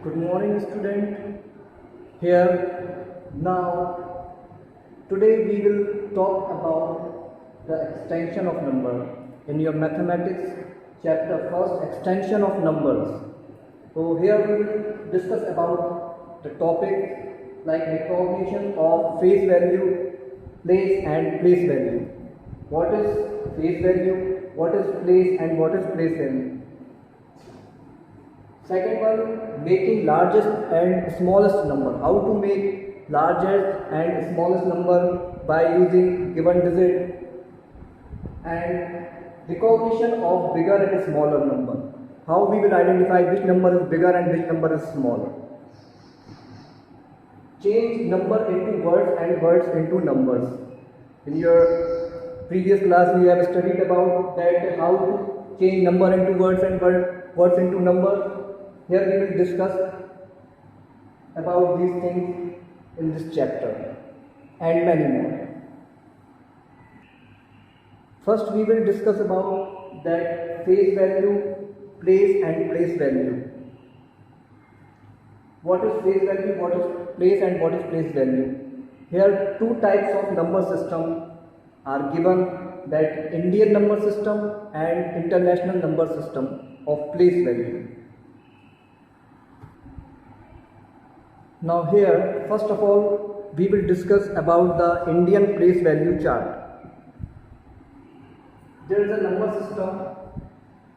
Good morning, student. Here now, today we will talk about the extension of number in your mathematics chapter first, extension of numbers. So here we will discuss about the topic like recognition of face value, place and place value. What is face value? What is place and what is place value? Second one, making largest and smallest number. How to make largest and smallest number by using given digit. And recognition of bigger and smaller number. How we will identify which number is bigger and which number is smaller. Change number into words and words into numbers. In your previous class we have studied about that how to change number into words and words into numbers. Here we will discuss about these things in this chapter and many more. First we will discuss about that face value, place and place value. What is face value, what is place and what is place value? Here two types of number system are given, that Indian number system and international number system of place value. Now here, first of all, we will discuss about the Indian place value chart. There is a number system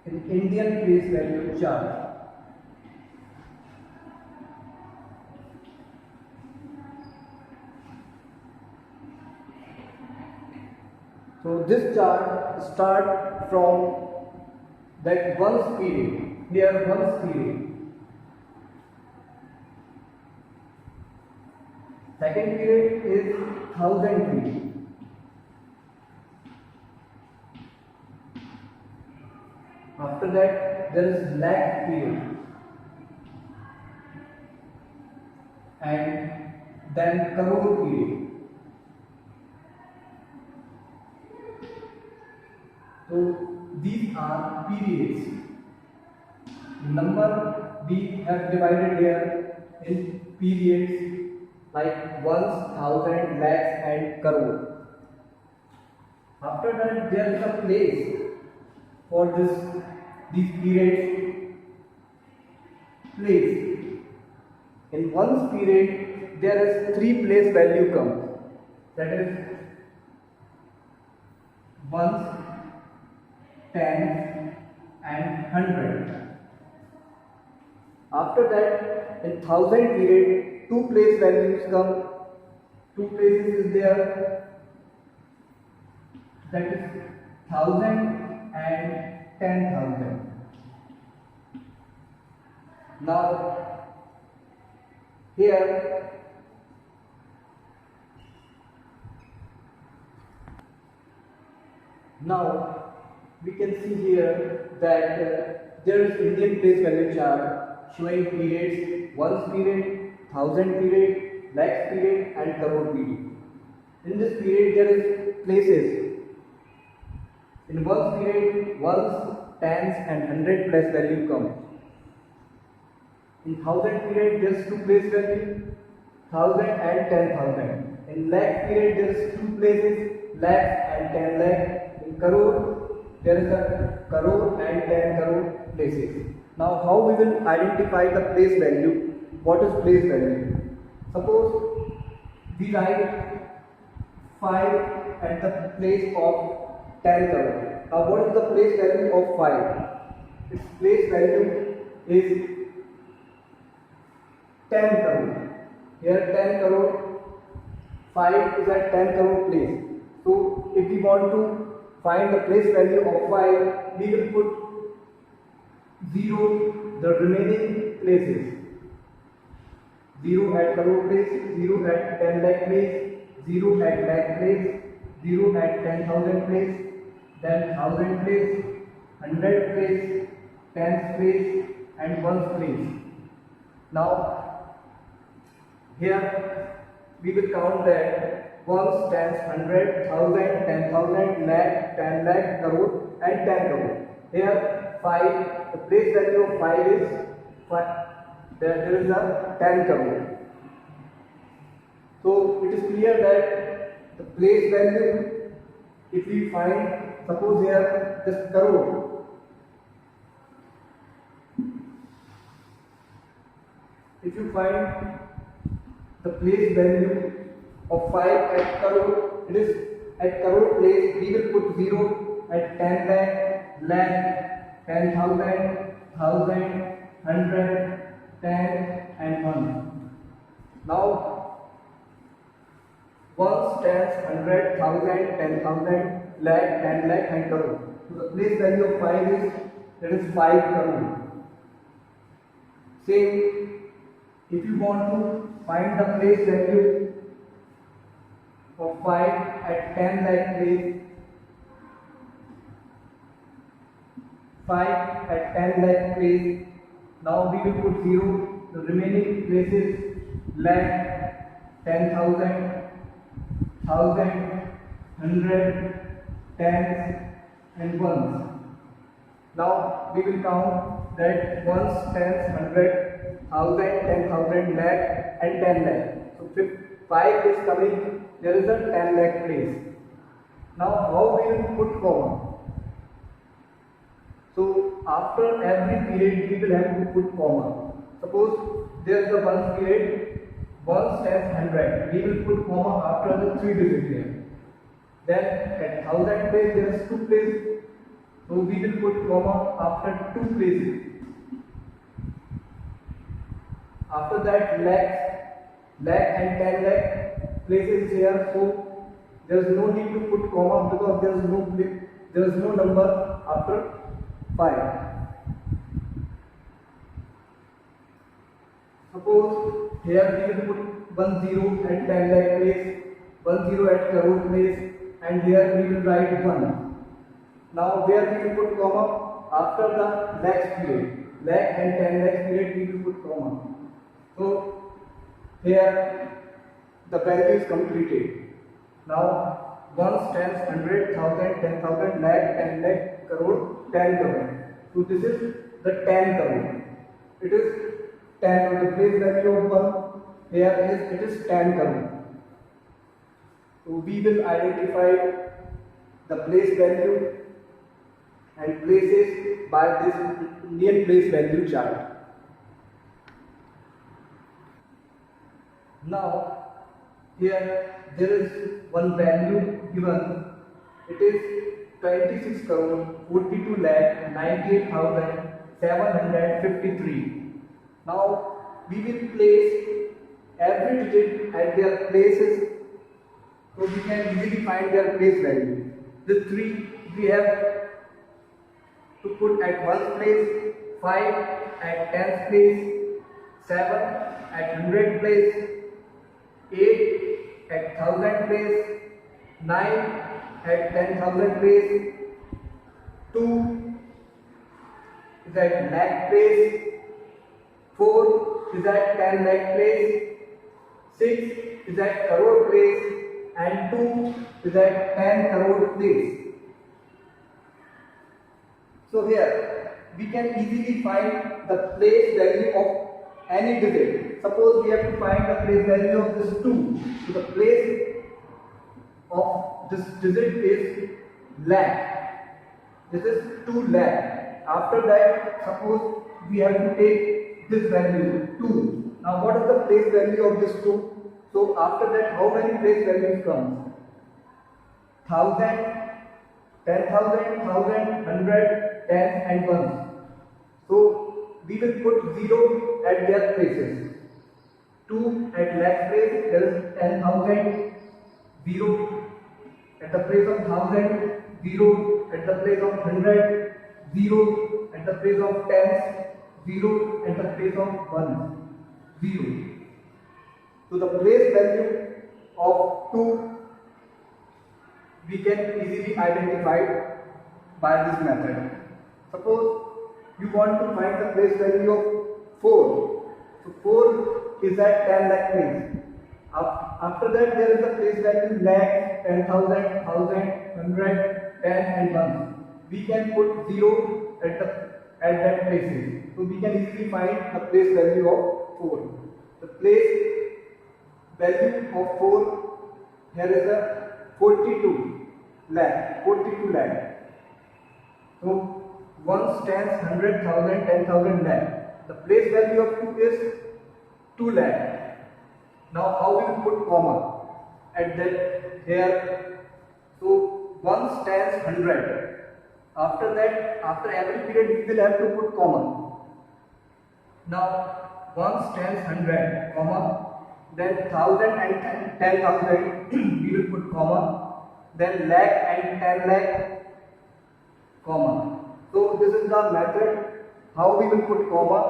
in Indian place value chart. So this chart starts from that ones period. Here ones period. Second period is 1000 period. After that there is lakh period. And then crore period. So these are periods. Number we have divided here in periods like ones, thousand, lakhs and crore. After that there is a place for these periods. Place. In ones period there is three place value comes. That is ones, 10 and 100. After that in thousand period two place values come. Two places is there, that is 1000 and 10,000. Now here we can see here that there is Indian place value chart showing periods, ones period, thousand period, lakhs period and crore period. In this period there is places. In ones period, ones, tens and hundred place value come. In thousand period there is two place value, 1000 and 10,000. In lakh period there is two places, lakh and 10 lakh. In crore there is a crore and 10 crore places. Now how we will identify the place value? What is place value? Suppose we write 5 at the place of 10 crore. Now what is the place value of 5? Its place value is 10 crore. Here 10 crore, 5 is at 10 crore place. So if we want to find the place value of 5, we will put 0 the remaining places. 0 at crore place, 0 at 10 lakh place, 0 at lakh place, 0 at 10,000 place, then 1000 place, 100 place, 10 place and 1 place. Now here we will count that ones, tens, 100, 1000, 10,000, lakh, 10 lakh, crore and 10 crore. Here 5, the place value of 5 is there is a 10 crore. So it is clear that the place value, if we find, suppose here this crore, if you find the place value of 5 at crore, it is at crore place, we will put 0 at 10 lakh, lakh, 10,000, 1,000, 100, 10 and 1. Now, 1 stands 100, 1,000, 10,000, lakh, 10 lakh and crore. So the place value of 5 is, that is 5 crore. Same, if you want to find the place value of 5 at 10 lakh place, 5 at 10 lakh place, now we will put 0, the remaining places lakh, 10,000, 1,000, 100, 10 and 1. Now we will count that 1 stands 100, 1,000, 10,000, lakh and 10 lakh. So 5 is coming, there is a 10 lakh place. Now how we will put comma? So after every period we will have to put comma. Suppose there is a one period, 1 stands 100, we will put comma after the 3 digit here. Then at 1,000 place there is 2 places, so we will put comma after 2 places. After that lakh and 10 lakh places here, so there is no need to put comma because there is no number after 5. Suppose here we will put 10 at 10 lakh place, 10 at crore place, and here we will write 1. Now where we will put comma? After the lakhs period, lakh and 10 lakh period we will put comma. So here the value is completed. Now 1 stands 100, 1,000, 10,000, lakh, 10 lakh, crore, 10 crore. So this is the 10 crore. It is 10 crore. The place value of 1 here is, it is 10 crore. So we will identify the place value and places by this Indian place value chart. Now here there is one value given, it is 26 crore 42 lakh 98,753. Now we will place every digit at their places, so we can easily find their place value. The 3 we have to put at 1st place, 5 at 10th place, 7 at 100 place, 8 at 1,000 place, 9 at 10,000 place, 2 is at lakh place, 4 is at 10 lakh place, 6 is at crore place, and 2 is at 10 crore place. So here we can easily find the place value of any digit. Suppose we have to find the place value of this 2. So the place of this digit is lakh. This is 2 lakh. After that, suppose we have to take this value 2. Now what is the place value of this 2? So after that, how many place values come? 1,000, 10,000, 1,000, 100, 10 and 1. So we will put 0 at their places. 2 at lakh place, there is 10,000, 0 at the place of 1,000, 0 at the place of 100, 0 at the place of 10, 0 at the place of 1, 0. So the place value of 2 we can easily identify by this method. Suppose you want to find the place value of 4. So 4 is at 10 lakh place. After that there is a place value lakh, 10,000, 1,000, 100, 10 and 1. We can put 0 at the at that places. So we can easily find the place value of 4. The place value of 4 here is a 42 lakh. So 1 stands 100,000, 10,000 lakh. The place value of 2 is 2 lakh. Now how we will put comma at that here? So 1 stands 100. After that, after every period we will have to put comma. Now 1 stands 100, comma, then 1000 and 10,000 we will put comma, then lakh and 10 lakh, comma. So this is the method how we will put comma.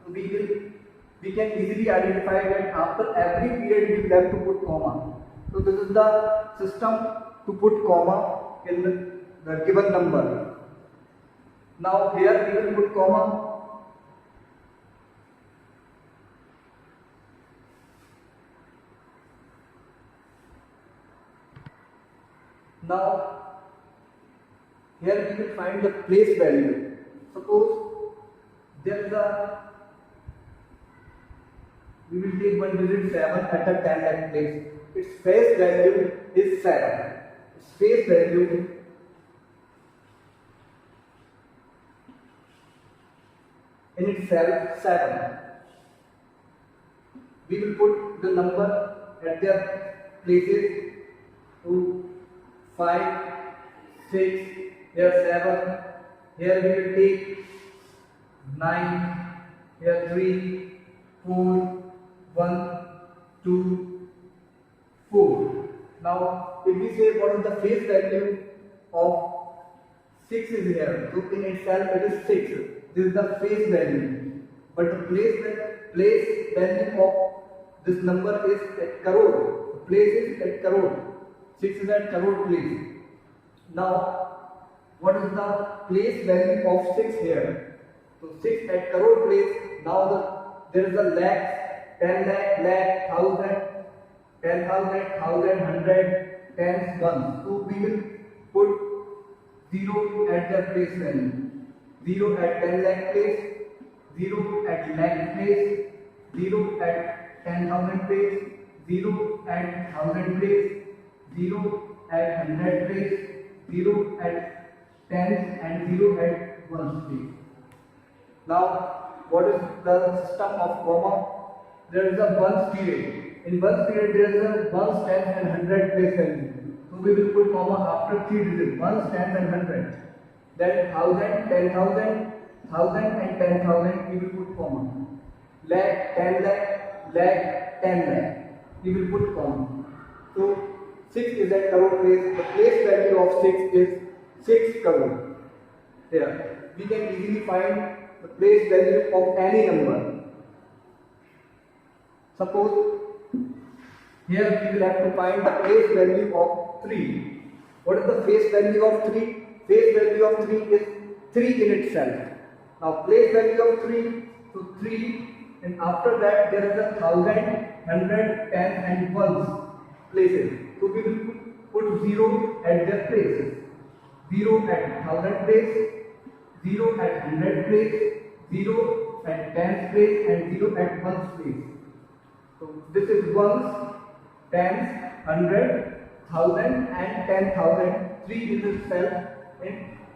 So we can easily identify that after every period we will have to put comma. So this is the system to put comma in the given number. Now here we will put comma. Now here we will find the place value. Suppose there is we will take one digit 7 at a 10 lakh place. Its face value is 7. Its face value in itself 7. We will put the number at their places to 5, 6, here 7, here we will take 9, here 3, 4, 1, 2, 4. Now if we say what is the face value of 6 is here, so in itself it is 6. This is the face value, but the place value of this number is at crore. The place is at crore. 6 is at crore place. Now what is the place value of 6 here? So 6 at crore place. Now there is a lakh, 10 lakh, lakh, thousand, 10,000, 100, tens, ones. So we will put 0 at the place value. 0 at 10 lakh place, 0 at lakh place, 0 at 10,000 place, 0 at 1,000 place, 0 at 100 place, 0 at tens, and 0 at ones place. Now what is the system of comma? There is a ones period. In ones period there is a ones, tens and 100 place value. So we will put comma after 3 digits, ones, tens and 100. Then 1,000, 10,000, 1,000 and 10,000 we will put comma. Lakh, 10 lakh, lakh, 10 lakh we will put comma. So 6 is at crore place. The place value of 6 is 6 crore. Here we can easily find the place value of any number. Suppose here we will have to find the place value of 3. What is the face value of 3? Face value of 3 is 3 in itself. Now place value of 3, so 3, and after that there is a 1,000, 100, 10 and ones places. So we will put 0 at their places. 0 at 1,000 place, 0 at 100 place, 0 at 10 place and 0 at ones place. So this is ones, tens, 100, 1,000 and 10,000. 3 is itself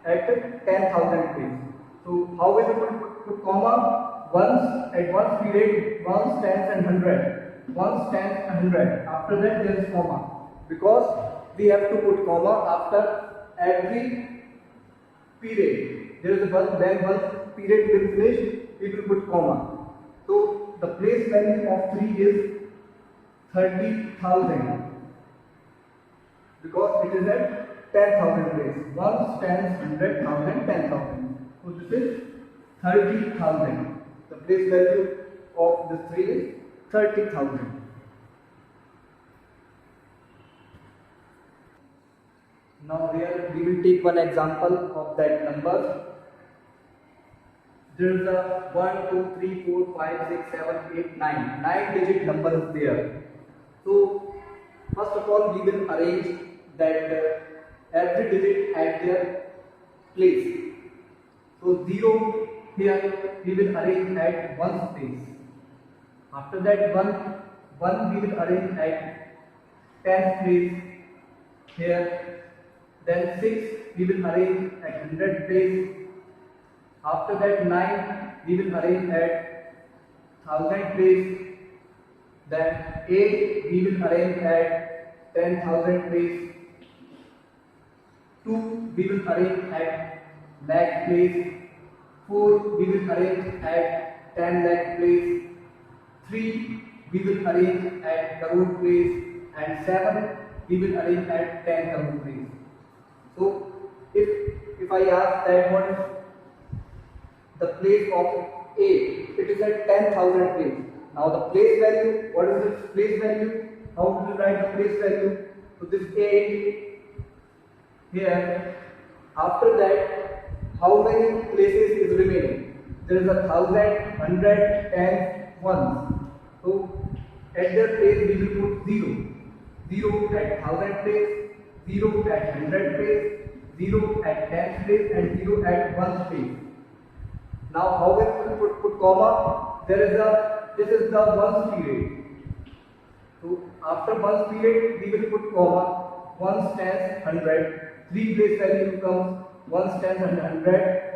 at 10,000 place. So how we will put comma? Ones at ones period, ones, tens and 100. Ones, tens and 100. After that there is comma. Because we have to put comma after every period. There is one, when one period will finish, we will put comma. So the place value of 3 is 30,000. Because it is at 10,000 place. Ones, tens, 100,000, 10,000. So this is 30,000. The place value of this 3 is 30,000. Now here we will take one example of that number. There is a 1, 2, 3, 4, 5, 6, 7, 8, 9. 9 digit number is there. So first of all we will arrange that every digit at their place. So 0 here we will arrange at 1's place. After that 1 we will arrange at 10th place here. Then 6 we will arrange at 100th place. After that 9 we will arrange at 1000th place. Then 8 we will arrange at 10,000 place. 2 we will arrange at lakh place. 4 we will arrange at 10 lakh place. 3 we will arrange at crore place. And 7 we will arrange at 10 crore place. So if I ask that what is the place of 8, it is at 10,000 place. Now the place value, what is its place value? How do we write the place value? So this 8 here. After that, how many places is remaining? There is 1,000, 100, 10, 1. So at their place we will put 0. 0 at 1000 place, 0 at 100 place, 0 at 10 place, and 0 at 1 place. Now how will we put comma? This is the 1's period. So after 1's period we will put comma. 1 stands 100. 3 place value comes 1 stands 100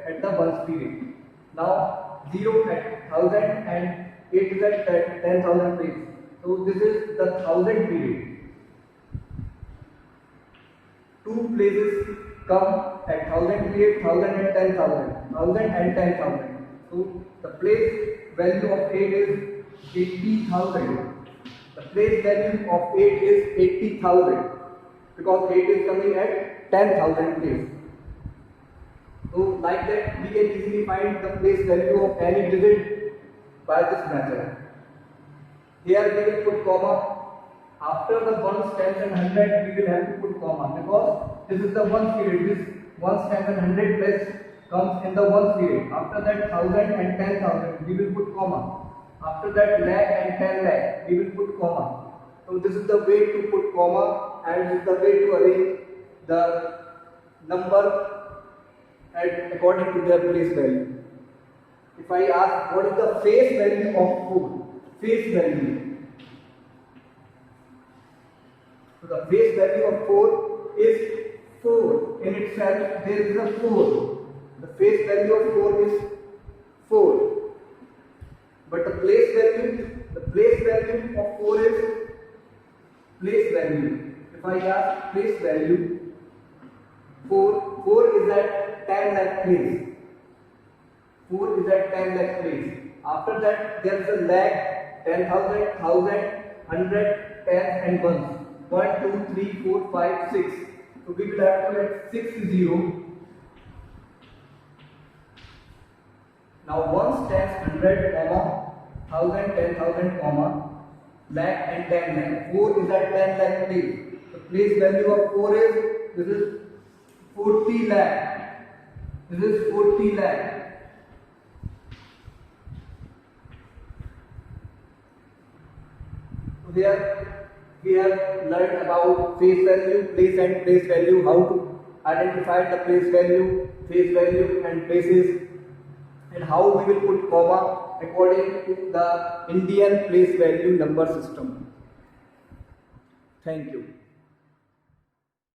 at the 1's period. Now 0 at 1000 and 8 is at 10,000 place. So this is the 1000 period. 2 places come at 1000 period, 1000 and 10,000, 1000 and 10,000. So the place value of 8 is 80,000. The place value of 8 is 80,000 because 8 is coming at 10,000 place. So like that we can easily find the place value of any digit by this method. Here we will put comma. After the 1 stands and 100 we will have to put comma because this is the 1 period. This 1 stands and 100 place comes in the 1 period. After that 1000 and 10,000 we will put comma. After that lakh and 10 lakh we will put comma. So this is the way to put comma and this is the way to arrange the number according to their place value. If I ask what is the face value of 4? Face value. So the face value of 4 is 4. In itself there is a 4. The face value of 4 is 4. But the place value of 4 is place value. If I ask place value, 4 is at 10 lakh place. 4 is at 10 lakh place. After that there is a lakh, 10,000, 1,000, 100, 10 and 1. 1, 2, 3, 4, 5, 6. So we will have to add 6 0. Now 1 stands 100, comma, 1,000, 10,000, comma, lakh and 10 lakh. 4 is at 10 lakh place. The place value of 4 is, this is 40 lakh. This is 40 lakh. So here we have learned about face value, place and place value, how to identify the place value, face value and places, and how we will put comma according to the Indian place value number system. Thank you.